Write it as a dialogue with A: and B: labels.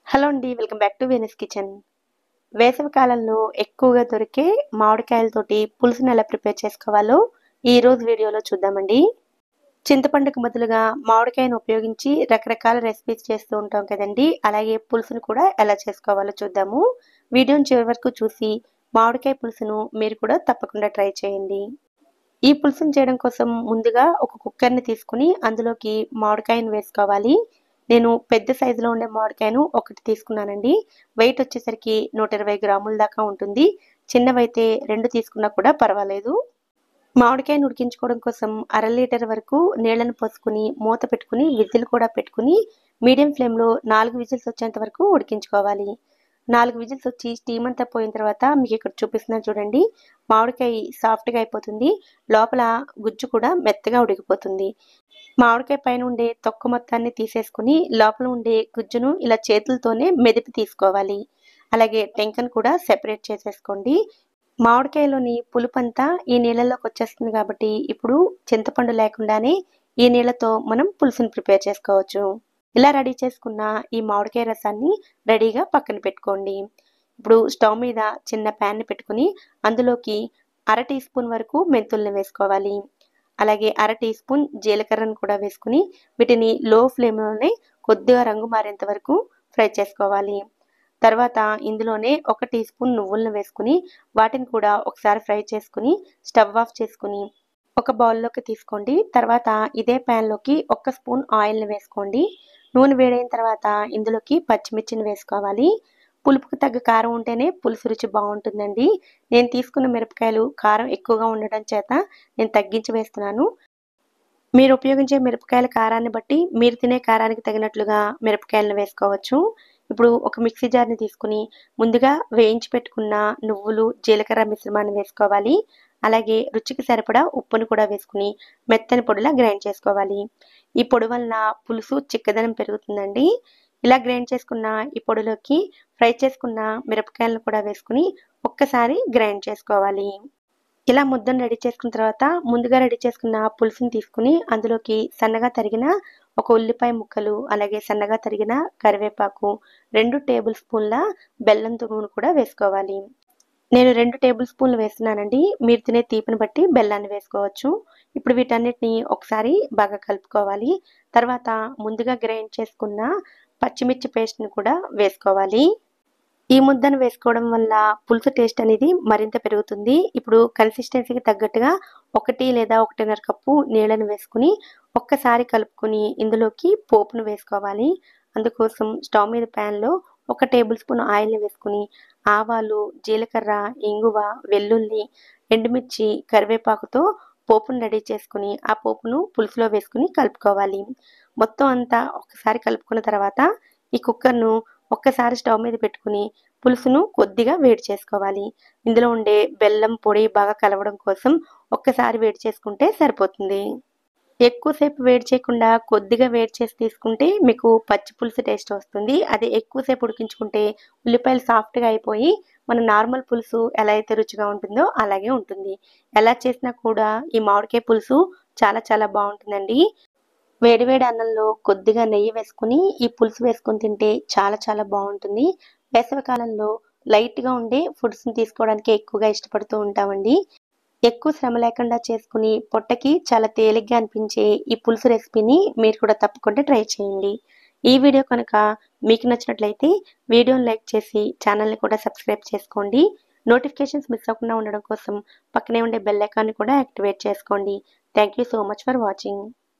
A: Hello అండి. Welcome back to Venus kitchen. వేసవి కాలంలో ఎక్కువగా దొరికే మామిడికాయలతోటి పులుసుని ఎలా ప్రిపేర్ చేసుకోవాలో ఈరోజు వీడియోలో చూద్దామండి. చింతపండుకు బదులుగా మామిడికాయను ఉపయోగించి రకరకాల రెసిపీస్ చేస్తూ ఉంటాం కదండి. అలాగే పులుసును కూడా ఎలా చేసుకోవాలో చూద్దాము. వీడియోని చివరి వరకు చూసి మామిడికాయ పులుసును మీరు కూడా తప్పకుండా ట్రై చేయండి. ఈ పులుసును చేయడం కోసం ముందుగా ఒక కుక్కర్ని తీసుకుని అందులోకి మామిడికాయను వేసుకోవాలి. నేను పెద్ద సైజులో ఉండే మామిడికాయను ఒకటి తీసుకున్నానండి. వెయిట్ వచ్చేసరికి 120 గ్రాముల దాకా ఉంటుంది. చిన్నవైతే 2 తీసుకున్నా కూడా పర్వాలేదు. మామిడికాయను ఉడికించుకోవడం కోసం అర లీటర్ వరకు నీళ్లను పోసుకుని మూత పెట్టుకుని విజిల్ కూడా పెట్టుకుని మీడియం ఫ్లేమ్లో 4 విజిల్స్ వచ్చేంత వరకు ఉడికించుకోవాలి. 4 విజిల్స్ వచ్చి స్టీమ్ అంతా పోయిన తర్వాత మీకు ఇక్కడ చూపిస్తున్నాను చూడండి. మామిడికాయ సాఫ్ట్గా అయిపోతుంది. లోపల గుజ్జు కూడా మెత్తగా ఉడికిపోతుంది. మామిడికాయ పైన ఉండే తొక్క మొత్తాన్ని తీసేసుకుని లోపల ఉండే గుజ్జును ఇలా చేతులతోనే మెదిపి తీసుకోవాలి. అలాగే టెంకను కూడా సెపరేట్ చేసేసుకోండి. మామిడికాయలోని పులుపంతా ఈ నీళ్ళలోకి వచ్చేస్తుంది కాబట్టి ఇప్పుడు చింతపండు లేకుండానే ఈ నీళ్ళతో మనం పులుసుని ప్రిపేర్ చేసుకోవచ్చు. ఇలా రెడీ చేసుకున్న ఈ మామిడికాయ రసాన్ని రెడీగా పక్కన పెట్టుకోండి. ఇప్పుడు స్టవ్ మీద చిన్న ప్యాన్ని పెట్టుకుని అందులోకి అర టీ స్పూన్ వరకు మెంతుల్ని వేసుకోవాలి. అలాగే అర టీ స్పూన్ జీలకర్రను కూడా వేసుకుని వీటిని లో ఫ్లేమ్లోనే కొద్దిగా రంగు మారేంత వరకు ఫ్రై చేసుకోవాలి. తర్వాత ఇందులోనే 1 టీ స్పూన్ నువ్వులను వేసుకుని వాటిని కూడా ఒకసారి ఫ్రై చేసుకుని స్టవ్ ఆఫ్ చేసుకుని ఒక బౌల్లోకి తీసుకోండి. తర్వాత ఇదే ప్యాన్లోకి 1 స్పూన్ ఆయిల్ని వేసుకోండి. నూనె వేడైన తర్వాత ఇందులోకి పచ్చిమిర్చిని వేసుకోవాలి. పులుపుకు తగ్గ కారం ఉంటేనే పులుసు రుచి బాగుంటుందండి. నేను తీసుకున్న మిరపకాయలు కారం ఎక్కువగా ఉండడం చేత నేను తగ్గించి వేస్తున్నాను. మీరు ఉపయోగించే మిరపకాయల కారాన్ని బట్టి మీరు తినే కారానికి తగినట్లుగా మిరపకాయలను వేసుకోవచ్చు. ఇప్పుడు ఒక మిక్సీ జార్ని తీసుకుని ముందుగా వేయించి పెట్టుకున్న నువ్వులు, జీలకర్ర మిశ్రమాన్ని వేసుకోవాలి. అలాగే రుచికి సరిపడా ఉప్పును కూడా వేసుకుని మెత్తని పొడిలా గ్రైండ్ చేసుకోవాలి. ఈ పొడి వలన పులుసు చిక్కదనం పెరుగుతుందండి. ఇలా గ్రైండ్ చేసుకున్న ఈ పొడిలోకి ఫ్రై చేసుకున్న మిరపకాయలను కూడా వేసుకుని ఒక్కసారి గ్రైండ్ చేసుకోవాలి. ఇలా ముద్దను రెడీ చేసుకున్న తర్వాత ముందుగా రెడీ చేసుకున్న పులుసుని తీసుకుని అందులోకి సన్నగా తరిగిన ఒక ఉల్లిపాయ ముక్కలు, అలాగే సన్నగా తరిగిన కరివేపాకు, 2 టేబుల్ స్పూన్ల బెల్లం తురుమును కూడా వేసుకోవాలి. నేను 2 టేబుల్ స్పూన్లు వేస్తున్నానండి. మీరు తినే తీపిని బట్టి బెల్లాన్ని వేసుకోవచ్చు. ఇప్పుడు వీటన్నిటిని ఒకసారి బాగా కలుపుకోవాలి. తర్వాత ముందుగా గ్రైండ్ చేసుకున్న పచ్చిమిర్చి పేస్ట్ని కూడా వేసుకోవాలి. ఈ ముద్దను వేసుకోవడం వల్ల పులుసు టేస్ట్ అనేది మరింత పెరుగుతుంది. ఇప్పుడు కన్సిస్టెన్సీకి తగ్గట్టుగా 1 లేదా 1.5 కప్పు నీళ్ళను వేసుకుని ఒక్కసారి కలుపుకుని ఇందులోకి పోపును వేసుకోవాలి. అందుకోసం స్టవ్ మీద ప్యాన్లో 1 టేబుల్ స్పూన్ ఆయిల్ని వేసుకుని ఆవాలు, జీలకర్ర, ఇంగువ, వెల్లుల్లి, ఎండుమిర్చి, కరివేపాకుతో పోపును రెడీ చేసుకుని ఆ పోపును పులుసులో వేసుకుని కలుపుకోవాలి. మొత్తం అంతా ఒకసారి కలుపుకున్న తర్వాత ఈ కుక్కర్ను ఒక్కసారి స్టవ్ మీద పెట్టుకుని పులుసును కొద్దిగా వేడి చేసుకోవాలి. ఇందులో ఉండే బెల్లం పొడి బాగా కలవడం కోసం ఒక్కసారి వేడి చేసుకుంటే సరిపోతుంది. ఎక్కువసేపు వేడి చేయకుండా కొద్దిగా వేడి చేసి తీసుకుంటే మీకు పచ్చి పులుసు టేస్ట్ వస్తుంది. అదే ఎక్కువసేపు ఉడికించుకుంటే ఉల్లిపాయలు సాఫ్ట్గా అయిపోయి మన నార్మల్ పులుసు ఎలా అయితే రుచిగా ఉంటుందో అలాగే ఉంటుంది. ఎలా చేసినా కూడా ఈ మామిడికాయ పులుసు చాలా చాలా బాగుంటుందండి. వేడివేడి అన్నంలో కొద్దిగా నెయ్యి వేసుకుని ఈ పులుసు వేసుకొని తింటే చాలా చాలా బాగుంటుంది. వేసవి కాలంలో లైట్గా ఉండే ఫుడ్స్ని తీసుకోవడానికి ఎక్కువగా ఇష్టపడుతూ ఉంటామండి. ఎక్కువ శ్రమ లేకుండా చేసుకుని పొట్టకి చాలా తేలిగ్గా అనిపించే ఈ పులుసు రెసిపీని మీరు కూడా తప్పకుండా ట్రై చేయండి. ఈ వీడియో కనుక మీకు నచ్చినట్లయితే వీడియోని లైక్ చేసి ఛానల్ని కూడా సబ్స్క్రైబ్ చేసుకోండి. నోటిఫికేషన్స్ మిస్ అవ్వకుండా ఉండడం కోసం పక్కనే ఉండే బెల్ ఐకాన్ని కూడా యాక్టివేట్ చేసుకోండి. Thank you so much for watching.